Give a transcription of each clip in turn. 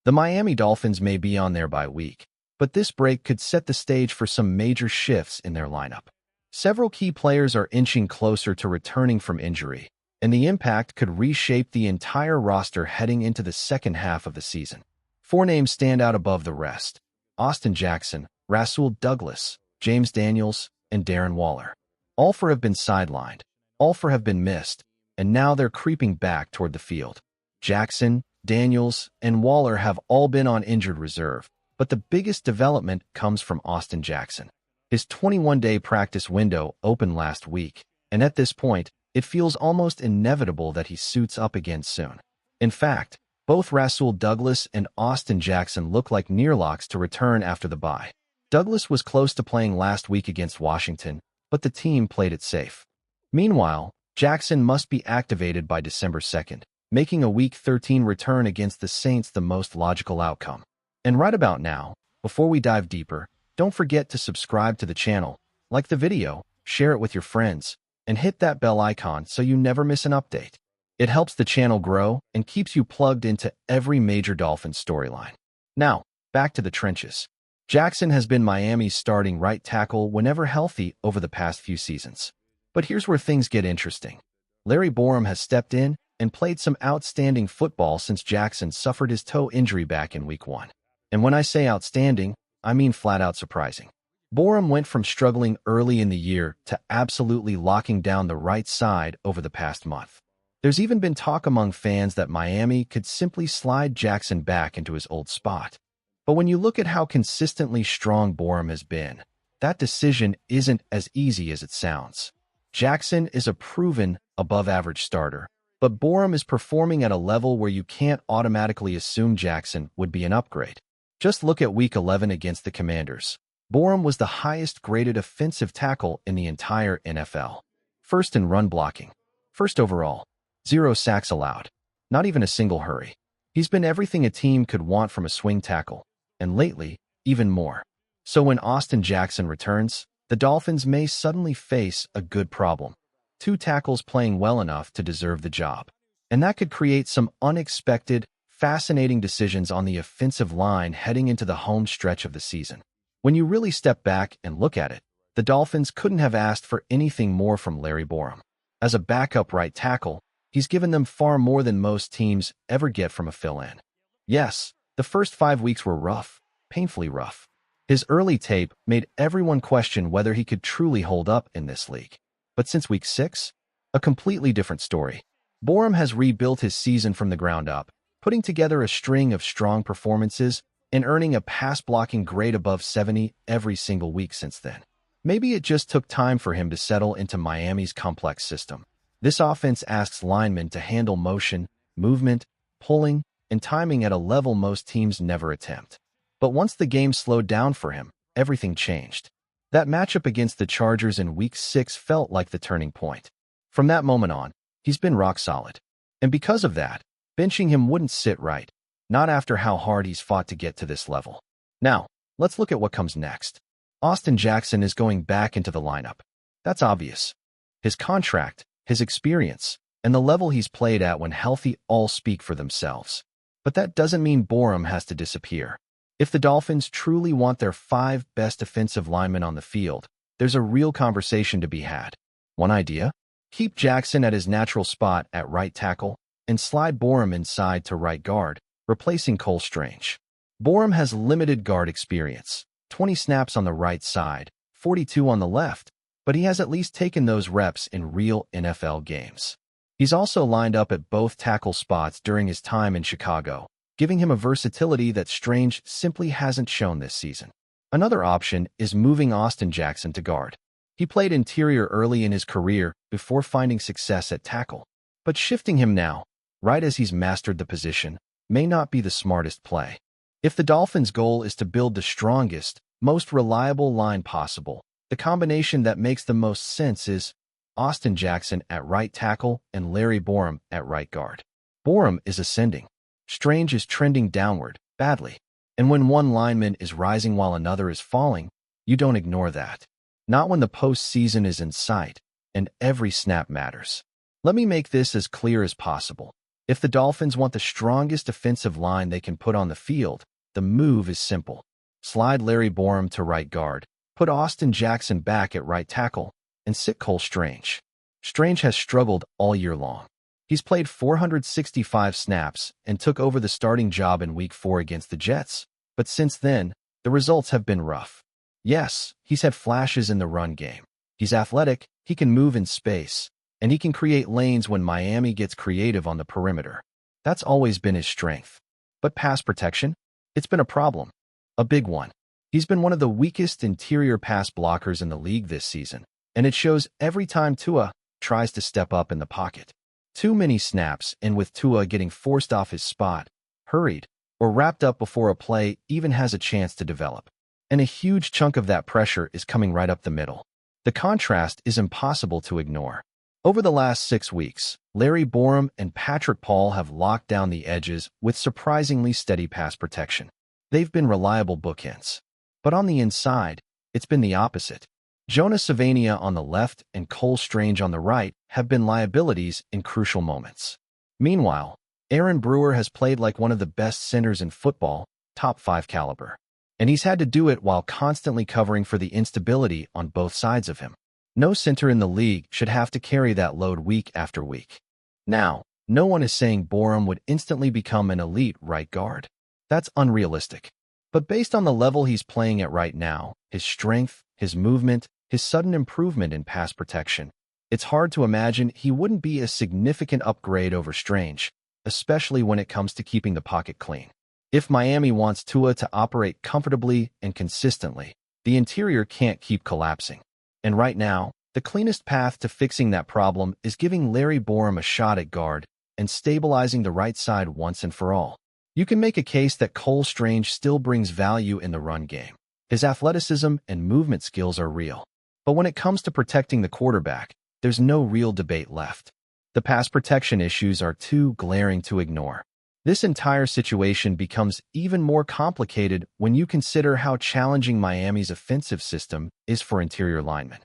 The Miami Dolphins may be on their bye week, but this break could set the stage for some major shifts in their lineup. Several key players are inching closer to returning from injury, and the impact could reshape the entire roster heading into the second half of the season. Four names stand out above the rest: Austin Jackson, Rasul Douglas, James Daniels, and Darren Waller. All four have been sidelined, all four have been missed, and now they're creeping back toward the field. Jackson, Daniels, and Waller have all been on injured reserve, but the biggest development comes from Austin Jackson. His 21-day practice window opened last week, and at this point, it feels almost inevitable that he suits up again soon. In fact, both Rasul Douglas and Austin Jackson look like near-locks to return after the bye. Douglas was close to playing last week against Washington, but the team played it safe. Meanwhile, Jackson must be activated by December 2nd, making a Week 13 return against the Saints the most logical outcome. And right about now, before we dive deeper, don't forget to subscribe to the channel, like the video, share it with your friends, and hit that bell icon so you never miss an update. It helps the channel grow and keeps you plugged into every major Dolphins storyline. Now, back to the trenches. Jackson has been Miami's starting right tackle whenever healthy over the past few seasons. But here's where things get interesting. Larry Borom has stepped in and played some outstanding football since Jackson suffered his toe injury back in Week 1. And when I say outstanding, I mean flat-out surprising. Borom went from struggling early in the year to absolutely locking down the right side over the past month. There's even been talk among fans that Miami could simply slide Jackson back into his old spot. But when you look at how consistently strong Borom has been, that decision isn't as easy as it sounds. Jackson is a proven, above-average starter, but Borom is performing at a level where you can't automatically assume Jackson would be an upgrade. Just look at Week 11 against the Commanders. Borom was the highest-graded offensive tackle in the entire NFL. First in run blocking. First overall. 0 sacks allowed. Not even a single hurry. He's been everything a team could want from a swing tackle, and lately, even more. So when Austin Jackson returns, the Dolphins may suddenly face a good problem. 2 tackles playing well enough to deserve the job. And that could create some unexpected, fascinating decisions on the offensive line heading into the home stretch of the season. When you really step back and look at it, the Dolphins couldn't have asked for anything more from Larry Borom. As a backup right tackle, he's given them far more than most teams ever get from a fill-in. Yes, the first 5 weeks were rough, painfully rough. His early tape made everyone question whether he could truly hold up in this league. But since Week 6, a completely different story. Borom has rebuilt his season from the ground up, putting together a string of strong performances and earning a pass-blocking grade above 70 every single week since then. Maybe it just took time for him to settle into Miami's complex system. This offense asks linemen to handle motion, movement, pulling, and timing at a level most teams never attempt. But once the game slowed down for him, everything changed. That matchup against the Chargers in Week 6 felt like the turning point. From that moment on, he's been rock solid. And because of that, benching him wouldn't sit right, not after how hard he's fought to get to this level. Now, let's look at what comes next. Austin Jackson is going back into the lineup. That's obvious. His contract, his experience, and the level he's played at when healthy all speak for themselves. But that doesn't mean Borom has to disappear. If the Dolphins truly want their 5 best offensive linemen on the field, there's a real conversation to be had. One idea? Keep Jackson at his natural spot at right tackle and slide Borom inside to right guard, replacing Cole Strange. Borom has limited guard experience, 20 snaps on the right side, 42 on the left, but he has at least taken those reps in real NFL games. He's also lined up at both tackle spots during his time in Chicago, giving him a versatility that Strange simply hasn't shown this season. Another option is moving Austin Jackson to guard. He played interior early in his career before finding success at tackle. But shifting him now, right as he's mastered the position, may not be the smartest play. If the Dolphins' goal is to build the strongest, most reliable line possible, the combination that makes the most sense is Austin Jackson at right tackle and Larry Borom at right guard. Borom is ascending. Strange is trending downward, badly. And when one lineman is rising while another is falling, you don't ignore that. Not when the postseason is in sight, and every snap matters. Let me make this as clear as possible. If the Dolphins want the strongest defensive line they can put on the field, the move is simple. Slide Larry Borom to right guard, put Austin Jackson back at right tackle, and sit Cole Strange. Strange has struggled all year long. He's played 465 snaps and took over the starting job in Week 4 against the Jets, but since then, the results have been rough. Yes, he's had flashes in the run game. He's athletic, he can move in space, and he can create lanes when Miami gets creative on the perimeter. That's always been his strength. But pass protection? It's been a problem. A big one. He's been one of the weakest interior pass blockers in the league this season, and it shows every time Tua tries to step up in the pocket. Too many snaps, and with Tua getting forced off his spot, hurried, or wrapped up before a play even has a chance to develop. And a huge chunk of that pressure is coming right up the middle. The contrast is impossible to ignore. Over the last 6 weeks, Larry Borom and Patrick Paul have locked down the edges with surprisingly steady pass protection. They've been reliable bookends. But on the inside, it's been the opposite. Jonah Savania on the left and Cole Strange on the right have been liabilities in crucial moments. Meanwhile, Aaron Brewer has played like one of the best centers in football, top 5 caliber. And he's had to do it while constantly covering for the instability on both sides of him. No center in the league should have to carry that load week after week. Now, no one is saying Borom would instantly become an elite right guard. That's unrealistic. But based on the level he's playing at right now, his strength, his movement, his sudden improvement in pass protection, it's hard to imagine he wouldn't be a significant upgrade over Strange, especially when it comes to keeping the pocket clean. If Miami wants Tua to operate comfortably and consistently, the interior can't keep collapsing. And right now, the cleanest path to fixing that problem is giving Larry Borom a shot at guard and stabilizing the right side once and for all. You can make a case that Cole Strange still brings value in the run game. His athleticism and movement skills are real. But when it comes to protecting the quarterback, there's no real debate left. The pass protection issues are too glaring to ignore. This entire situation becomes even more complicated when you consider how challenging Miami's offensive system is for interior linemen.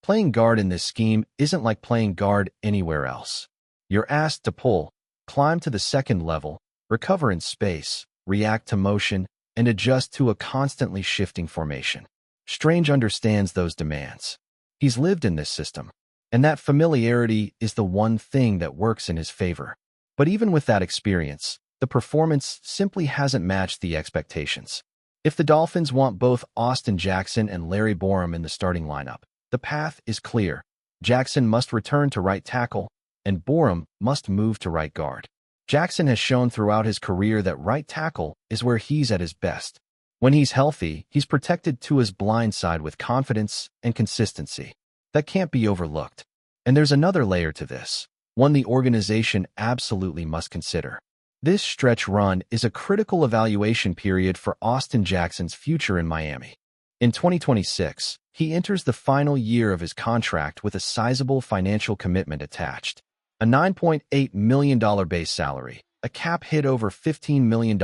Playing guard in this scheme isn't like playing guard anywhere else. You're asked to pull, climb to the second level, recover in space, react to motion, and adjust to a constantly shifting formation. Strange understands those demands. He's lived in this system, and that familiarity is the one thing that works in his favor. But even with that experience, the performance simply hasn't matched the expectations. If the Dolphins want both Austin Jackson and Larry Borom in the starting lineup, the path is clear. Jackson must return to right tackle, and Borom must move to right guard. Jackson has shown throughout his career that right tackle is where he's at his best. When he's healthy, he's protected Tua's blind side with confidence and consistency. That can't be overlooked. And there's another layer to this, one the organization absolutely must consider. This stretch run is a critical evaluation period for Austin Jackson's future in Miami. In 2026, he enters the final year of his contract with a sizable financial commitment attached. A $9.8 million base salary, a cap hit over $15 million,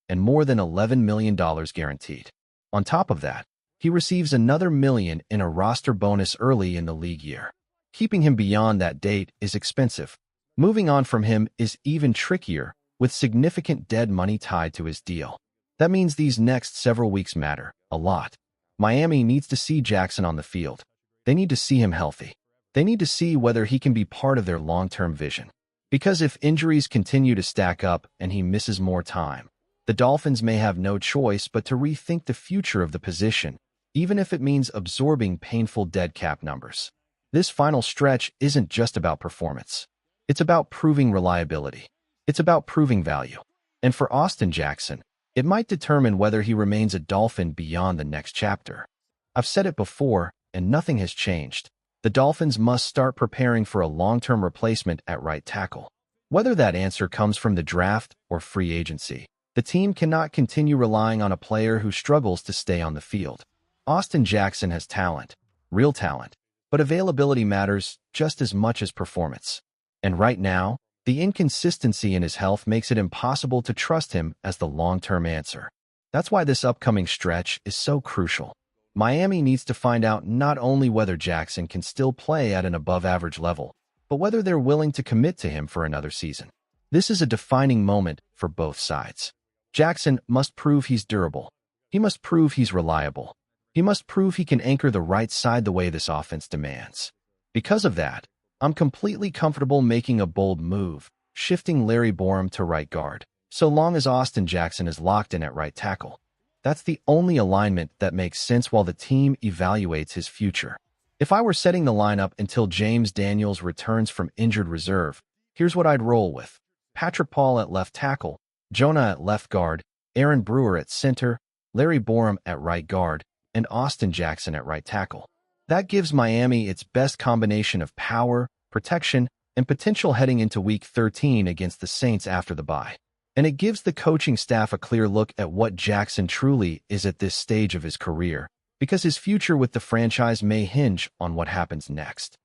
and more than $11 million guaranteed. On top of that, he receives another $1 million in a roster bonus early in the league year. Keeping him beyond that date is expensive. Moving on from him is even trickier, with significant dead money tied to his deal. That means these next several weeks matter a lot. Miami needs to see Jackson on the field. They need to see him healthy. They need to see whether he can be part of their long-term vision. Because if injuries continue to stack up and he misses more time, the Dolphins may have no choice but to rethink the future of the position, even if it means absorbing painful dead cap numbers. This final stretch isn't just about performance. It's about proving reliability. It's about proving value. And for Austin Jackson, it might determine whether he remains a Dolphin beyond the next chapter. I've said it before, and nothing has changed. The Dolphins must start preparing for a long-term replacement at right tackle. Whether that answer comes from the draft or free agency, the team cannot continue relying on a player who struggles to stay on the field. Austin Jackson has talent, real talent, but availability matters just as much as performance. And right now, the inconsistency in his health makes it impossible to trust him as the long-term answer. That's why this upcoming stretch is so crucial. Miami needs to find out not only whether Jackson can still play at an above-average level, but whether they're willing to commit to him for another season. This is a defining moment for both sides. Jackson must prove he's durable. He must prove he's reliable. He must prove he can anchor the right side the way this offense demands. Because of that, I'm completely comfortable making a bold move, shifting Larry Borom to right guard, so long as Austin Jackson is locked in at right tackle. That's the only alignment that makes sense while the team evaluates his future. If I were setting the lineup until James Daniels returns from injured reserve, here's what I'd roll with. Patrick Paul at left tackle, Jonah at left guard, Aaron Brewer at center, Larry Borom at right guard, and Austin Jackson at right tackle. That gives Miami its best combination of power, protection, and potential heading into Week 13 against the Saints after the bye. And it gives the coaching staff a clear look at what Jackson truly is at this stage of his career, because his future with the franchise may hinge on what happens next.